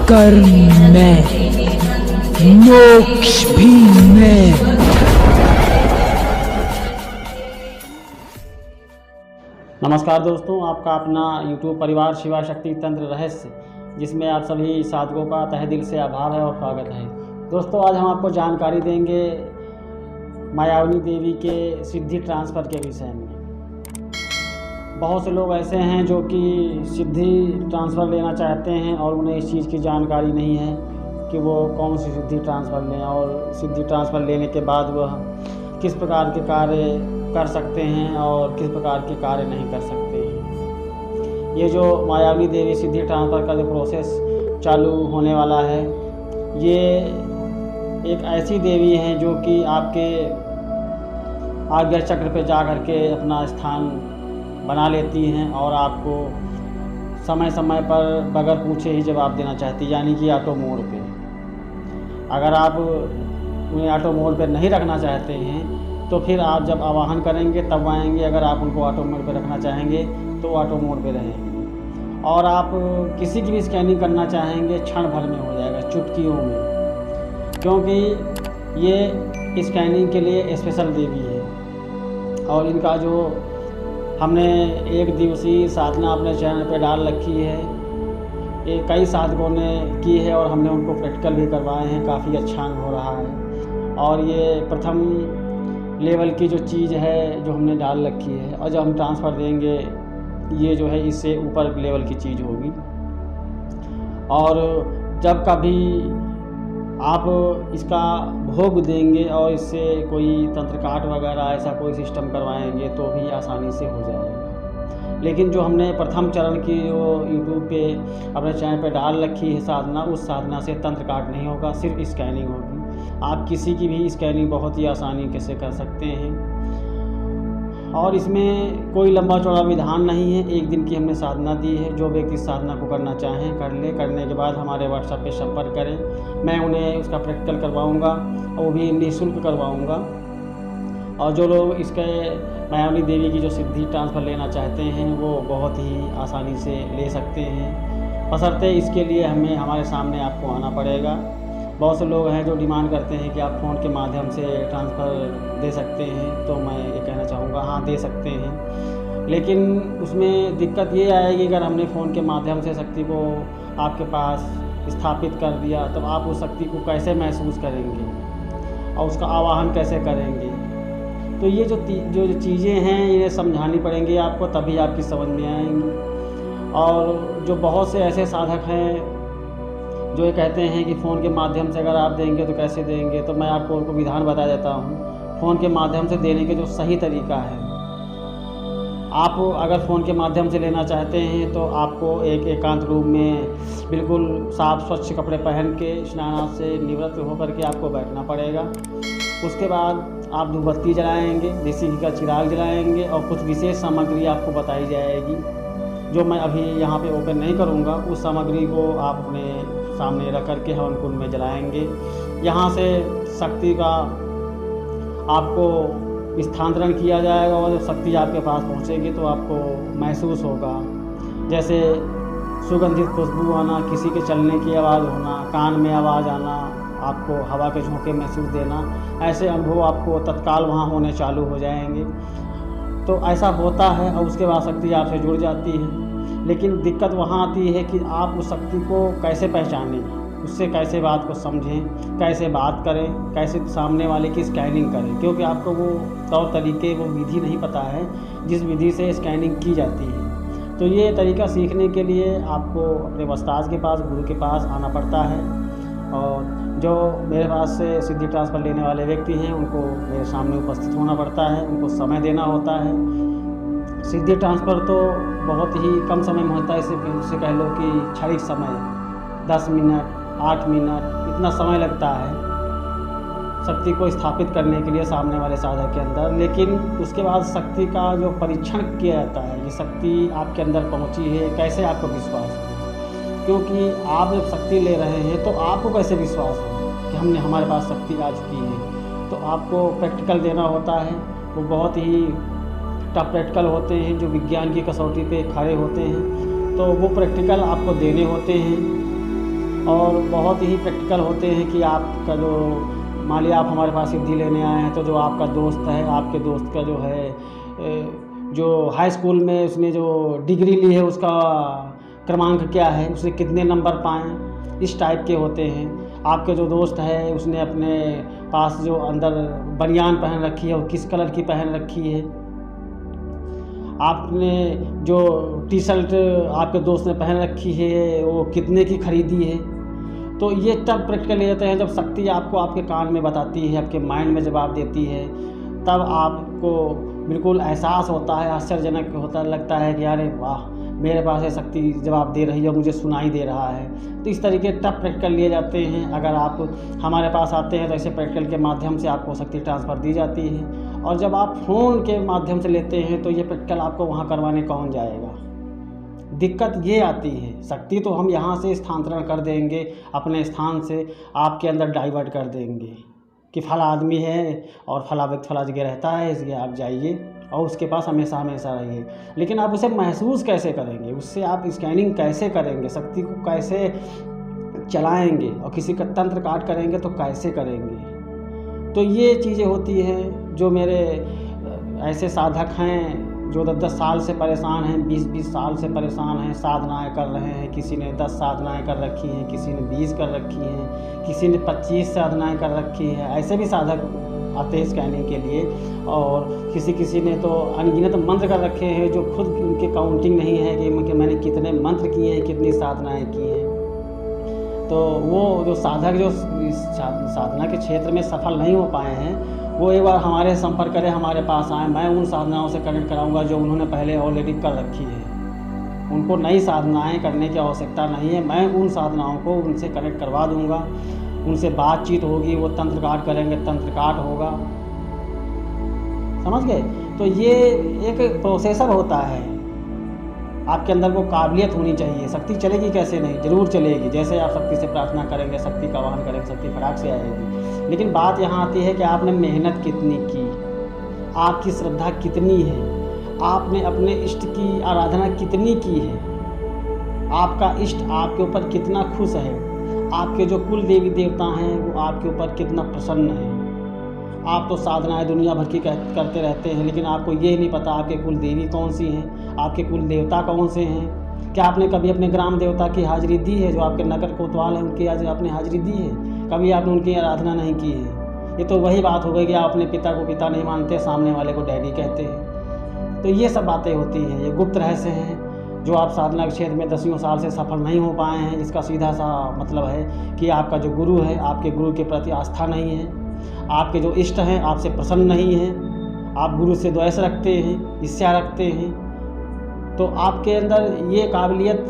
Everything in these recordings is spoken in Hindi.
कर्म में, मोक्ष भी में। नमस्कार दोस्तों, आपका अपना YouTube परिवार शिवा शक्ति तंत्र रहस्य, जिसमें आप सभी साधकों का तहे दिल से आभार है और स्वागत है। दोस्तों, आज हम आपको जानकारी देंगे मायावनी देवी के सिद्धि ट्रांसफ़र के विषय में। बहुत से लोग ऐसे हैं जो कि सिद्धि ट्रांसफ़र लेना चाहते हैं और उन्हें इस चीज़ की जानकारी नहीं है कि वो कौन सी सिद्धि ट्रांसफ़र लें और सिद्धि ट्रांसफ़र लेने के बाद वह किस प्रकार के कार्य कर सकते हैं और किस प्रकार के कार्य नहीं कर सकते हैं। ये जो मायावनी देवी सिद्धि ट्रांसफ़र का जो प्रोसेस चालू होने वाला है, ये एक ऐसी देवी हैं जो कि आपके आज्ञा चक्र पे जा कर के अपना स्थान बना लेती हैं और आपको समय समय पर बगैर पूछे ही जवाब देना चाहती है, यानी कि ऑटो मोड पे। अगर आप उन्हें ऑटो मोड पे नहीं रखना चाहते हैं तो फिर आप जब आवाहन करेंगे तब आएंगे। अगर आप उनको ऑटो मोड पे रखना चाहेंगे तो ऑटो मोड पे रहेंगे। और आप किसी की भी स्कैनिंग करना चाहेंगे क्षण भर में हो जाएगा, चुटकियों में, क्योंकि ये स्कैनिंग के लिए स्पेशल देवी है। और इनका जो हमने एक दिवसीय साधना अपने चैनल पे डाल रखी है, ये कई साधकों ने की है और हमने उनको प्रैक्टिकल भी करवाए हैं। काफ़ी अच्छा हो रहा है और ये प्रथम लेवल की जो चीज़ है जो हमने डाल रखी है, और जब हम ट्रांसफ़र देंगे ये जो है इससे ऊपर लेवल की चीज़ होगी। और जब कभी आप इसका भोग देंगे और इससे कोई तंत्र काट वगैरह ऐसा कोई सिस्टम करवाएंगे तो भी आसानी से हो जाएगा। लेकिन जो हमने प्रथम चरण की जो यूट्यूब पे अपने चैनल पे डाल रखी है साधना, उस साधना से तंत्र काट नहीं होगा, सिर्फ स्कैनिंग होगी। आप किसी की भी स्कैनिंग बहुत ही आसानी से कर सकते हैं और इसमें कोई लंबा चौड़ा विधान नहीं है। एक दिन की हमने साधना दी है। जो व्यक्ति साधना को करना चाहें कर ले। करने के बाद हमारे व्हाट्सएप पे संपर्क करें, मैं उन्हें उसका प्रैक्टिकल करवाऊंगा और वो भी निःशुल्क करवाऊंगा। और जो लोग इसके मायावनी देवी की जो सिद्धि ट्रांसफ़र लेना चाहते हैं वो बहुत ही आसानी से ले सकते हैं, बशर्ते इसके लिए हमें हमारे सामने आपको आना पड़ेगा। बहुत से लोग हैं जो डिमांड करते हैं कि आप फ़ोन के माध्यम से ट्रांसफ़र दे सकते हैं, तो मैं ये कहना चाहूँगा हाँ दे सकते हैं, लेकिन उसमें दिक्कत ये आएगी अगर हमने फ़ोन के माध्यम से शक्ति को आपके पास स्थापित कर दिया, तब आप उस शक्ति को कैसे महसूस करेंगे और उसका आवाहन कैसे करेंगे। तो ये जो चीज़ें हैं इन्हें समझानी पड़ेंगी आपको, तभी आपकी समझ में आएंगी। और जो बहुत से ऐसे साधक हैं जो ये कहते हैं कि फ़ोन के माध्यम से अगर आप देंगे तो कैसे देंगे, तो मैं आपको उनको विधान बता देता हूँ। फ़ोन के माध्यम से देने के जो सही तरीका है, आप अगर फ़ोन के माध्यम से लेना चाहते हैं तो आपको एक एकांत रूम में बिल्कुल साफ़ स्वच्छ कपड़े पहन के स्नान से निवृत्त होकर के आपको बैठना पड़ेगा। उसके बाद आप धूपबत्ती जलाएँगे, देसी घी का चिराग जलाएँगे और कुछ विशेष सामग्री आपको बताई जाएगी जो मैं अभी यहाँ पे ओपन नहीं करूँगा। उस सामग्री को आप अपने सामने रख कर के हवन कुंड में जलाएंगे। यहाँ से शक्ति का आपको स्थानांतरण किया जाएगा और जब शक्ति आपके पास पहुँचेगी तो आपको महसूस होगा जैसे सुगंधित खुशबू आना, किसी के चलने की आवाज़ होना, कान में आवाज़ आना, आपको हवा के झोंके महसूस देना, ऐसे अनुभव आपको तत्काल वहाँ होने चालू हो जाएंगे। तो ऐसा होता है और उसके बाद शक्ति आपसे जुड़ जाती है। लेकिन दिक्कत वहाँ आती है कि आप उस शक्ति को कैसे पहचानें, उससे कैसे बात को समझें, कैसे बात करें, कैसे सामने वाले की स्कैनिंग करें, क्योंकि आपको वो तौर तरीके, वो विधि नहीं पता है जिस विधि से स्कैनिंग की जाती है। तो ये तरीका सीखने के लिए आपको अपने उस्ताद के पास, गुरु के पास आना पड़ता है। और जो मेरे पास से सिद्धि ट्रांसफ़र लेने वाले व्यक्ति हैं उनको मेरे सामने उपस्थित होना पड़ता है, उनको समय देना होता है। सिद्धि ट्रांसफ़र तो बहुत ही कम समय में होता है, इसे कह लो कि क्षणिक समय, 10 मिनट 8 मिनट इतना समय लगता है शक्ति को स्थापित करने के लिए सामने वाले साधक के अंदर। लेकिन उसके बाद शक्ति का जो परीक्षण किया जाता है, ये शक्ति आपके अंदर पहुंची है, कैसे आपको विश्वास हो, क्योंकि आप जब शक्ति ले रहे हैं तो आपको कैसे विश्वास हो कि हमने हमारे पास शक्ति आ चुकी है। तो आपको प्रैक्टिकल देना होता है, वो बहुत ही टफ प्रैक्टिकल होते हैं जो विज्ञान की कसौटी पे खड़े होते हैं। तो वो प्रैक्टिकल आपको देने होते हैं और बहुत ही प्रैक्टिकल होते हैं कि आपका जो मान लिया आप हमारे पास सिद्धि लेने आए हैं, तो जो आपका दोस्त है, आपके दोस्त का जो है जो हाई स्कूल में उसने जो डिग्री ली है उसका क्रमांक क्या है, उसने कितने नंबर पाए, इस टाइप के होते हैं। आपके जो दोस्त है उसने अपने पास जो अंदर बनियान पहन रखी है वो किस कलर की पहन रखी है, आपने जो टी शर्ट आपके दोस्त ने पहन रखी है वो कितने की खरीदी है। तो ये तब प्रैक्टिकल ले जाते हैं जब शक्ति आपको आपके कान में बताती है, आपके माइंड में जवाब देती है, तब आपको बिल्कुल एहसास होता है, आश्चर्यजनक होता लगता है कि अरे वाह, मेरे पास ये शक्ति जवाब दे रही है और मुझे सुनाई दे रहा है। तो इस तरीके तब प्रैक्टिकल लिए जाते हैं। अगर आप हमारे पास आते हैं तो ऐसे प्रैक्टिकल के माध्यम से आपको शक्ति ट्रांसफ़र दी जाती है। और जब आप फ़ोन के माध्यम से लेते हैं तो ये प्रैक्टिकल आपको वहाँ करवाने कौन जाएगा। दिक्कत ये आती है, शक्ति तो हम यहाँ से स्थानांतरण कर देंगे, अपने स्थान से आपके अंदर डाइवर्ट कर देंगे कि फला आदमी है और फला व्यक्ति फला जगह रहता है, इसलिए आप जाइए और उसके पास हमेशा हमेशा रहिए। लेकिन आप उसे महसूस कैसे करेंगे, उससे आप स्कैनिंग कैसे करेंगे, शक्ति को कैसे चलाएंगे और किसी का तंत्र काट करेंगे तो कैसे करेंगे। तो ये चीज़ें होती हैं। जो मेरे ऐसे साधक हैं जो 10-10 साल से परेशान हैं, 20-20 साल से परेशान हैं, साधनाएँ कर रहे हैं, किसी ने 10 साधनाएँ कर रखी हैं, किसी ने 20 कर रखी हैं, किसी ने 25 साधनाएँ कर रखी हैं। ऐसे भी साधक आते हैं स्कैनिंग के लिए। और किसी ने तो अनगिनत मंत्र कर रखे हैं जो खुद उनके काउंटिंग नहीं है कि मैंने कितने मंत्र किए हैं, कितनी साधनाएँ की हैं। तो वो जो साधक जो साधना के क्षेत्र में सफल नहीं हो पाए हैं, वो एक बार हमारे संपर्क करें, हमारे पास आएँ। मैं उन साधनाओं से कनेक्ट कराऊंगा जो उन्होंने पहले ऑलरेडी कर रखी है। उनको नई साधनाएं करने की आवश्यकता नहीं है। मैं उन साधनाओं को उनसे कनेक्ट करवा दूंगा, उनसे बातचीत होगी, वो तंत्र काट करेंगे, तंत्र काट होगा। समझ गए। तो ये एक प्रोसेसर होता है। आपके अंदर वो काबिलियत होनी चाहिए। शक्ति चलेगी कैसे नहीं, ज़रूर चलेगी। जैसे आप शक्ति से प्रार्थना करेंगे, शक्ति का आह्वान करेंगे, शक्ति फटाक से आएगी। लेकिन बात यहाँ आती है कि आपने मेहनत कितनी की, आपकी श्रद्धा कितनी है, आपने अपने इष्ट की आराधना कितनी की है, आपका इष्ट आपके ऊपर कितना खुश है, आपके जो कुल देवी देवता हैं वो आपके ऊपर कितना प्रसन्न है। आप तो साधनाएं दुनिया भर की करते रहते हैं, लेकिन आपको ये नहीं पता आपके कुल देवी कौन सी हैं, आपके कुल देवता कौन से हैं। क्या आपने कभी अपने ग्राम देवता की हाजिरी दी है? जो आपके नगर कोतवाल हैं उनकी आज आपने हाजिरी दी है? कभी आपने उनकी आराधना नहीं की है। ये तो वही बात हो गई कि आप अपने पिता को पिता नहीं मानते, सामने वाले को डैडी कहते हैं। तो ये सब बातें होती हैं, ये गुप्त रहस्य हैं जो आप साधना के क्षेत्र में 10 साल से सफल नहीं हो पाए हैं। इसका सीधा सा मतलब है कि आपका जो गुरु है, आपके गुरु के प्रति आस्था नहीं है, आपके जो इष्ट हैं आपसे प्रसन्न नहीं हैं, आप गुरु से द्वेष रखते हैं, ईर्ष्या रखते हैं। तो आपके अंदर ये काबिलियत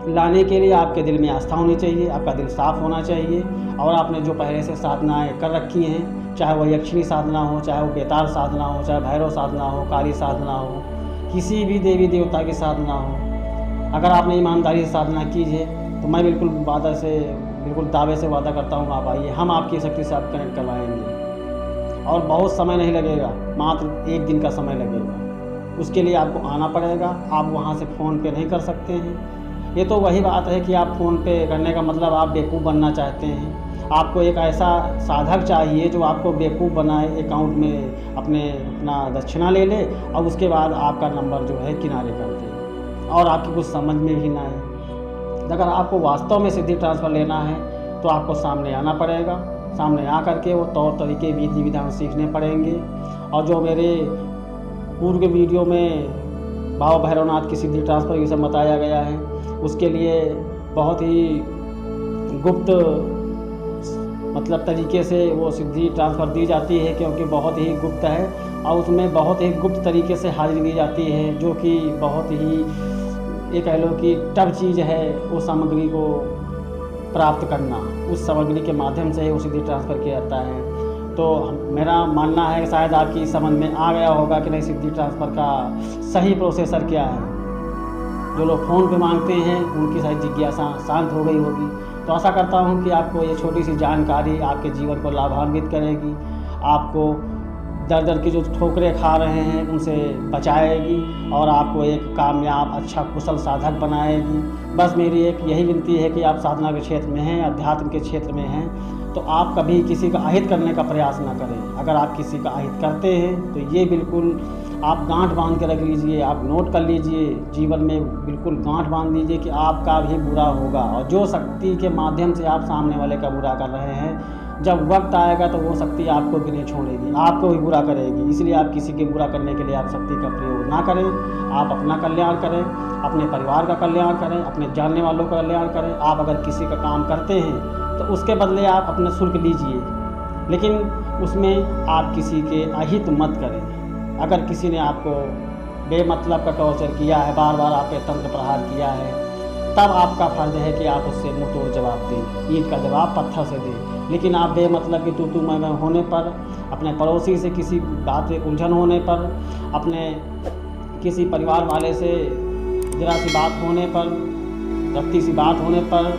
लाने के लिए आपके दिल में आस्था होनी चाहिए, आपका दिल साफ होना चाहिए। और आपने जो पहले से साधनाएं कर रखी हैं, चाहे वो यक्षिणी साधना हो, चाहे वो बेताल साधना हो, चाहे भैरव साधना हो, काली साधना हो, किसी भी देवी देवता की साधना हो, अगर आपने ईमानदारी से साधना कीजिए तो मैं बिल्कुल दावे से वादा करता हूँ, आप आइए, हम आपकी शक्ति से आप कनेक्ट करवाएंगे। और बहुत समय नहीं लगेगा, मात्र 1 दिन का समय लगेगा। उसके लिए आपको आना पड़ेगा। आप वहाँ से फ़ोन पे नहीं कर सकते हैं। ये तो वही बात है कि आप फ़ोन पे करने का मतलब आप बेवकूफ़ बनना चाहते हैं। आपको एक ऐसा साधक चाहिए जो आपको बेवकूफ़ बनाए, अकाउंट में अपना दक्षिणा ले ले और उसके बाद आपका नंबर जो है किनारे कर दे और आपकी कुछ समझ में भी ना आए। अगर आपको वास्तव में सिद्धि ट्रांसफ़र लेना है तो आपको सामने आना पड़ेगा। सामने आ करके वो तौर तरीके, विधि विधान सीखने पड़ेंगे। और जो मेरे पूर्व के वीडियो में बाबा भैरवनाथ की सिद्धि ट्रांसफ़र ये सब बताया गया है, उसके लिए बहुत ही गुप्त मतलब तरीके से वो सिद्धि ट्रांसफ़र दी जाती है, क्योंकि बहुत ही गुप्त है और उसमें बहुत ही गुप्त तरीके से हाजिरी दी जाती है, जो कि बहुत ही ये कह लो कि टफ चीज़ है। वो सामग्री को प्राप्त करना, उस सामग्री के माध्यम से वो सिद्धि ट्रांसफ़र किया जाता है। तो मेरा मानना है शायद आपकी समझ में आ गया होगा कि नहीं सिद्धि ट्रांसफ़र का सही प्रोसेसर क्या है। जो लोग फ़ोन पे मांगते हैं उनकी शायद जिज्ञासा शांत हो गई होगी। तो आशा करता हूँ कि आपको ये छोटी सी जानकारी आपके जीवन को लाभान्वित करेगी, आपको दर दर की जो ठोकरें खा रहे हैं उनसे बचाएगी और आपको एक कामयाब, अच्छा, कुशल साधक बनाएगी। बस मेरी एक यही विनती है कि आप साधना के क्षेत्र में हैं, अध्यात्म के क्षेत्र में हैं, तो आप कभी किसी का अहित करने का प्रयास ना करें। अगर आप किसी का अहित करते हैं तो ये बिल्कुल आप गांठ बांध के रख लीजिए, आप नोट कर लीजिए, जीवन में बिल्कुल गांठ बांध लीजिए कि आपका भी बुरा होगा। और जो शक्ति के माध्यम से आप सामने वाले का बुरा कर रहे हैं, जब वक्त आएगा तो वो शक्ति आपको भी नहीं छोड़ेगी, आपको भी बुरा करेगी। इसलिए आप किसी के बुरा करने के लिए आप शक्ति का प्रयोग ना करें। आप अपना कल्याण करें, अपने परिवार का कल्याण करें, अपने जानने वालों का कल्याण करें। आप अगर किसी का काम करते हैं तो उसके बदले आप अपने शुल्क लीजिए, लेकिन उसमें आप किसी के अहित मत करें। अगर किसी ने आपको बेमतलब का टॉर्चर किया है, बार बार आप पे तंत्र प्रहार किया है, तब आपका फर्ज है कि आप उससे मुंह तोड़ जवाब दें, ईंट का जवाब पत्थर से दें। लेकिन आप बेमतलब की तू मैं होने पर, अपने पड़ोसी से किसी बात में उलझन होने पर, अपने किसी परिवार वाले से जरा सी बात होने पर, रत्ती सी बात होने पर,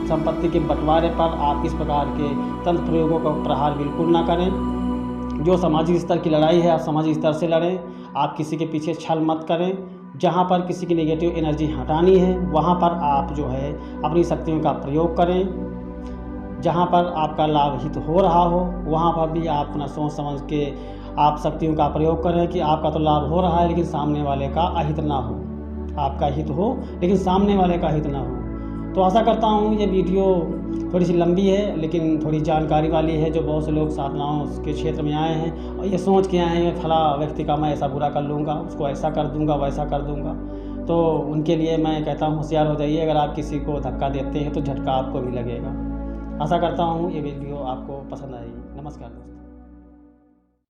संपत्ति के बंटवारे पर आप इस प्रकार के तंत्र प्रयोगों का प्रहार बिल्कुल ना करें। जो सामाजिक स्तर की लड़ाई है आप सामाजिक स्तर से लड़ें। आप किसी के पीछे छल मत करें। जहाँ पर किसी की नेगेटिव एनर्जी हटानी है वहाँ पर आप जो है अपनी शक्तियों का प्रयोग करें। जहाँ पर आपका लाभ हित हो रहा हो वहाँ पर भी आप अपना सोच समझ के आप शक्तियों का प्रयोग करें कि आपका तो लाभ हो रहा है लेकिन सामने वाले का अहित ना हो। आपका हित हो लेकिन सामने वाले का हित ना हो। तो आशा करता हूँ ये वीडियो थोड़ी सी लंबी है लेकिन थोड़ी जानकारी वाली है। जो बहुत से लोग साधनाओं के क्षेत्र में आए हैं और ये सोच के आए हैं फला व्यक्ति का मैं ऐसा बुरा कर लूँगा, उसको ऐसा कर दूँगा, वैसा कर दूँगा, तो उनके लिए मैं कहता हूँ होशियार हो जाइए। अगर आप किसी को धक्का देते हैं तो झटका आपको भी लगेगा। आशा करता हूँ ये वीडियो आपको पसंद आएगी। नमस्कार दोस्तों।